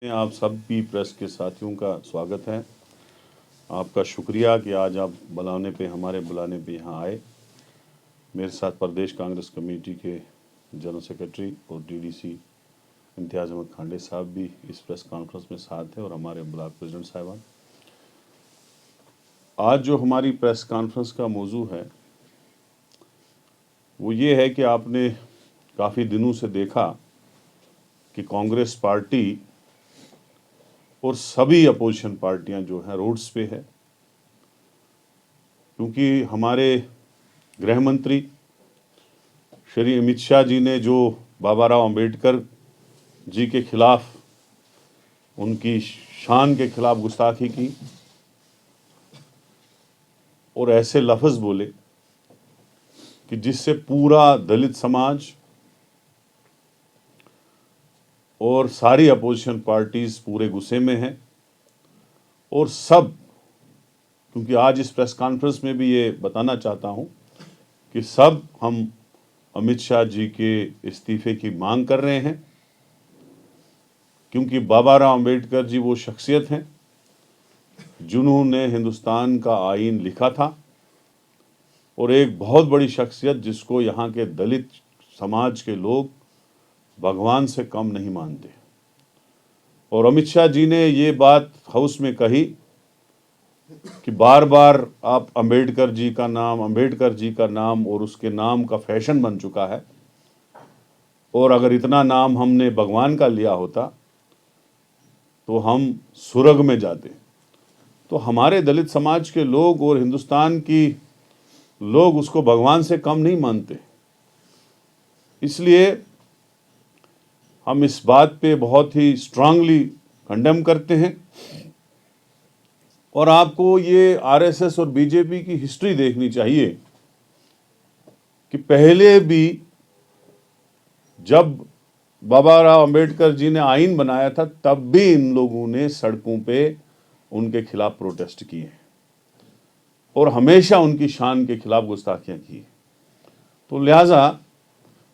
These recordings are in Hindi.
आप सभी प्रेस के साथियों का स्वागत है। आपका शुक्रिया कि आज आप हमारे बुलाने पे यहाँ आए। मेरे साथ प्रदेश कांग्रेस कमेटी के जनरल सेक्रेटरी और डीडीसी इम्तियाज़ अहमद खांडे साहब भी इस प्रेस कॉन्फ्रेंस में साथ हैं और हमारे ब्लॉक प्रेसिडेंट साहिबान। आज जो हमारी प्रेस कॉन्फ्रेंस का मौजू है वो ये है कि आपने काफ़ी दिनों से देखा कि कांग्रेस पार्टी और सभी अपोजिशन पार्टियां जो हैं रोड्स पे है, क्योंकि हमारे गृह मंत्री श्री अमित शाह जी ने जो बाबा राव अंबेडकर जी के खिलाफ, उनकी शान के खिलाफ गुस्ताखी की और ऐसे लफ्ज़ बोले कि जिससे पूरा दलित समाज और सारी अपोजिशन पार्टीज पूरे गुस्से में हैं। और सब, क्योंकि आज इस प्रेस कॉन्फ्रेंस में भी ये बताना चाहता हूं कि सब हम अमित शाह जी के इस्तीफे की मांग कर रहे हैं, क्योंकि बाबा राव अंबेडकर जी वो शख्सियत हैं जिन्होंने हिंदुस्तान का आईन लिखा था और एक बहुत बड़ी शख्सियत जिसको यहाँ के दलित समाज के लोग भगवान से कम नहीं मानते। और अमित शाह जी ने ये बात हाउस में कही कि बार बार आप अंबेडकर जी का नाम और उसके नाम का फैशन बन चुका है, और अगर इतना नाम हमने भगवान का लिया होता तो हम स्वर्ग में जाते। तो हमारे दलित समाज के लोग और हिंदुस्तान की लोग उसको भगवान से कम नहीं मानते। इसलिए हम इस बात पे बहुत ही स्ट्रांगली कंडेम करते हैं। और आपको ये आरएसएस और बीजेपी की हिस्ट्री देखनी चाहिए कि पहले भी जब बाबा राव अंबेडकर जी ने आईन बनाया था तब भी इन लोगों ने सड़कों पे उनके खिलाफ प्रोटेस्ट किए और हमेशा उनकी शान के खिलाफ गुस्ताखियां की। तो लिहाजा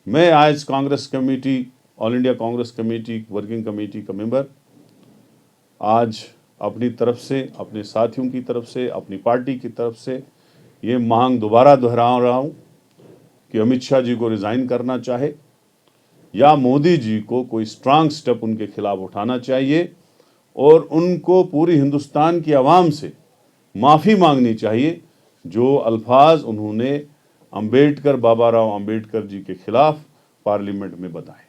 मैं आज Congress committee, all India Congress committee working committee का मेंबर, आज अपनी तरफ से, अपने साथियों की तरफ से, अपनी पार्टी की तरफ से ये मांग दोबारा दोहरा रहा हूं कि अमित शाह जी को रिजाइन करना चाहे या मोदी जी को कोई स्ट्रांग स्टेप उनके खिलाफ उठाना चाहिए और उनको पूरी हिंदुस्तान की आवाम से माफ़ी मांगनी चाहिए जो अल्फाज उन्होंने बाबा राव अंबेडकर जी के खिलाफ पार्लियामेंट में बताए।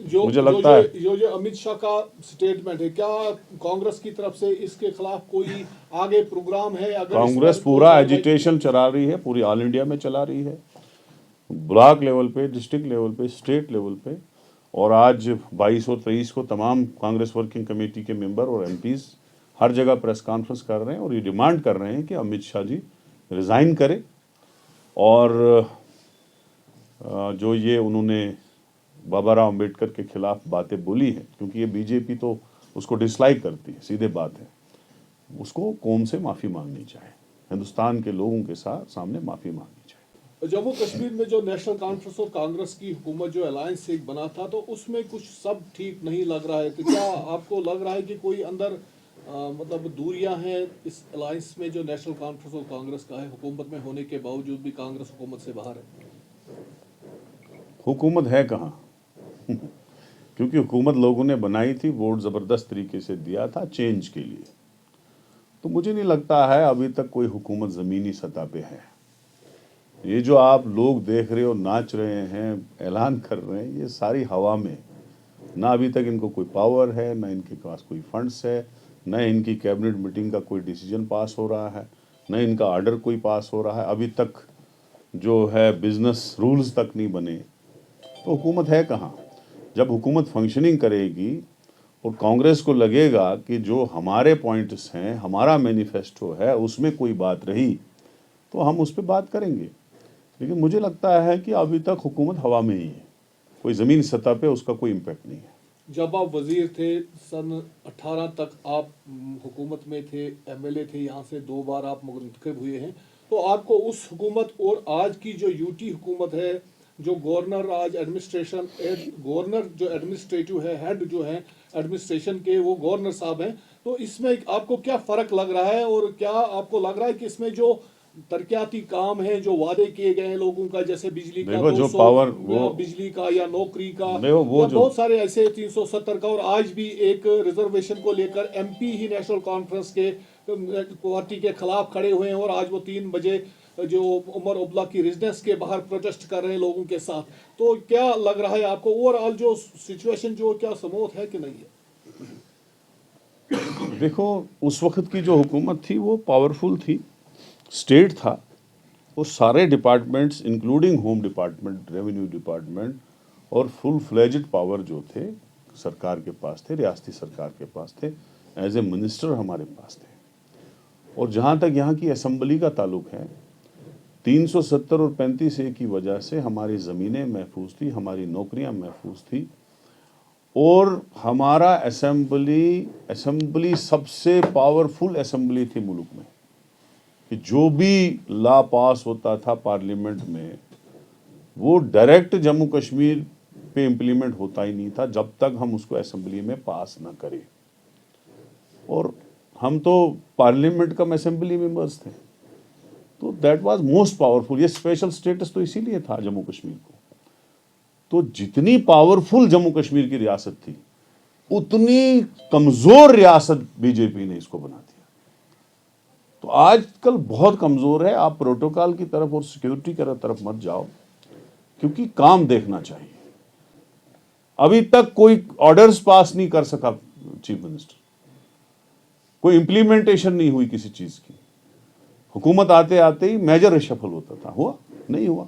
मुझे लगता है जो अमित शाह का स्टेटमेंट है, क्या कांग्रेस की तरफ से इसके खिलाफ कोई आगे प्रोग्राम है? अगर कांग्रेस पूरा एजिटेशन चला रही है, पूरी ऑल इंडिया में चला रही है, ब्लॉक लेवल पे, डिस्ट्रिक्ट लेवल पे, स्टेट लेवल पे। और आज 22 और 23 को तमाम कांग्रेस वर्किंग कमेटी के मेंबर और एमपीज हर जगह प्रेस कॉन्फ्रेंस कर रहे हैं और ये डिमांड कर रहे हैं कि अमित शाह जी रिज़ाइन करें। और जो ये उन्होंने बाबा राव अम्बेडकर के खिलाफ बातें बोली हैं, क्योंकि ये बीजेपी तो उसको डिसलाइक करती है, सीधे बात है, उसको कौम से माफ़ी मांगनी चाहिए, हिंदुस्तान के लोगों के सामने माफ़ी मांगनी चाहिए। जम्मू कश्मीर में जो नेशनल कॉन्फ्रेंस और कांग्रेस की हुकूमत जो अलायंस एक बना था, तो उसमें कुछ सब ठीक नहीं लग रहा है। तो क्या आपको लग रहा है कि कोई अंदर मतलब दूरियां हैं इस अलायंस में जो नेशनल कॉन्फ्रेंस और कांग्रेस का है, हुकूमत में होने के बावजूद भी कांग्रेस हुकूमत से बाहर है? हुकूमत है कहाँ क्योंकि हुकूमत लोगों ने बनाई थी, वोट ज़बरदस्त तरीके से दिया था चेंज के लिए। तो मुझे नहीं लगता है अभी तक कोई हुकूमत ज़मीनी सतह पे है। ये जो आप लोग देख रहे हो, नाच रहे हैं, ऐलान कर रहे हैं, ये सारी हवा में। ना अभी तक इनको कोई पावर है, ना इनके पास कोई फंड्स है, न इनकी कैबिनेट मीटिंग का कोई डिसीजन पास हो रहा है, न इनका ऑर्डर कोई पास हो रहा है। अभी तक जो है बिजनेस रूल्स तक नहीं बने, तो हुकूमत है कहाँ? जब हुकूमत फंक्शनिंग करेगी और कांग्रेस को लगेगा कि जो हमारे पॉइंट्स हैं, हमारा मैनिफेस्टो है, उसमें कोई बात रही तो हम उस पर बात करेंगे। लेकिन मुझे लगता है कि अभी तक हुकूमत हवा में ही है, कोई ज़मीनी सतह पे उसका कोई इम्पैक्ट नहीं है। जब आप वजीर थे सन 18 तक, आप हुकूमत में थे, एमएलए थे, यहाँ से 2 बार आप मुंतखब हुए हैं, तो आपको उस हुकूमत और आज की जो यूटी हुकूमत है, जो गवर्नर आज एडमिनिस्ट्रेशन, गवर्नर जो एडमिनिस्ट्रेटिव है, हेड जो है, एडमिनिस्ट्रेशन के वो गवर्नर साहब हैं, तो इसमें आपको क्या फर्क लग रहा है और क्या आपको लग रहा है कि इसमें जो तरक्याती काम है जो वादे किए गए हैं लोगों का, जैसे बिजली का देखो, जो 200 पावर या वो बिजली का या नौकरी का देखो, वो या जो बहुत सारे ऐसे 370 का, और आज भी एक रिजर्वेशन को लेकर एमपी ही नेशनल कॉन्फ्रेंस के पार्टी के खिलाफ खड़े हुए हैं और आज वो 3 बजे जो उमर उबला की रेजिडेंस के बाहर प्रोटेस्ट कर रहे हैं लोगों के साथ। तो क्या लग रहा है आपको ओवरऑल जो सिचुएशन जो क्या समूथ है कि नहीं है? देखो, उस वक्त की जो हुकूमत थी वो पावरफुल थी, स्टेट था, वो सारे departments including home department, revenue department और फुल फ्लेज्ड पावर जो थे सरकार के पास थे, रियासती सरकार के पास थे, एज ए मिनिस्टर हमारे पास थे। और जहाँ तक यहाँ की असेंबली का ताल्लुक है, 370 और 35A की वजह से हमारी ज़मीनें महफूज थी, हमारी नौकरियाँ महफूज थी और हमारा असेंबली सबसे पावरफुल असेंबली थी मुल्क में, कि जो भी लॉ पास होता था पार्लियामेंट में वो डायरेक्ट जम्मू कश्मीर पे इम्प्लीमेंट होता ही नहीं था जब तक हम उसको असेंबली में पास ना करें। और हम तो पार्लियामेंट कम असेंबली मेंबर्स थे, तो दैट वाज मोस्ट पावरफुल। ये स्पेशल स्टेटस तो इसीलिए था जम्मू कश्मीर को। तो जितनी पावरफुल जम्मू कश्मीर की रियासत थी, उतनी कमजोर रियासत बीजेपी ने इसको बना दिया। तो आजकल बहुत कमजोर है। आप प्रोटोकॉल की तरफ और सिक्योरिटी की तरफ मत जाओ, क्योंकि काम देखना चाहिए। अभी तक कोई ऑर्डर्स पास नहीं कर सका चीफ मिनिस्टर, कोई इंप्लीमेंटेशन नहीं हुई किसी चीज की। हुकूमत आते आते ही मेजर रिशफल होता था, हुआ नहीं हुआ।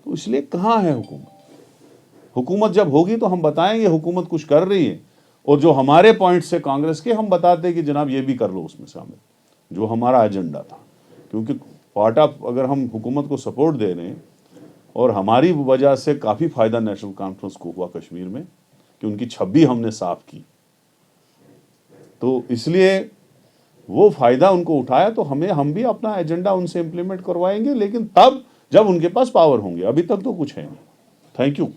तो इसलिए कहाँ है हुकूमत? हुकूमत जब होगी तो हम बताएंगे हुकूमत कुछ कर रही है, और जो हमारे पॉइंट से कांग्रेस के, हम बताते कि जनाब ये भी कर लो उसमें शामिल, जो हमारा एजेंडा था। क्योंकि पार्ट ऑफ, अगर हम हुकूमत को सपोर्ट दे रहे हैं, और हमारी वजह से काफ़ी फ़ायदा नेशनल कॉन्फ्रेंस को हुआ कश्मीर में, कि उनकी छवि हमने साफ की, तो इसलिए वो फ़ायदा उनको उठाया। तो हम भी अपना एजेंडा उनसे इम्प्लीमेंट करवाएंगे, लेकिन तब जब उनके पास पावर होंगे। अभी तक तो कुछ है नहीं। Thank you.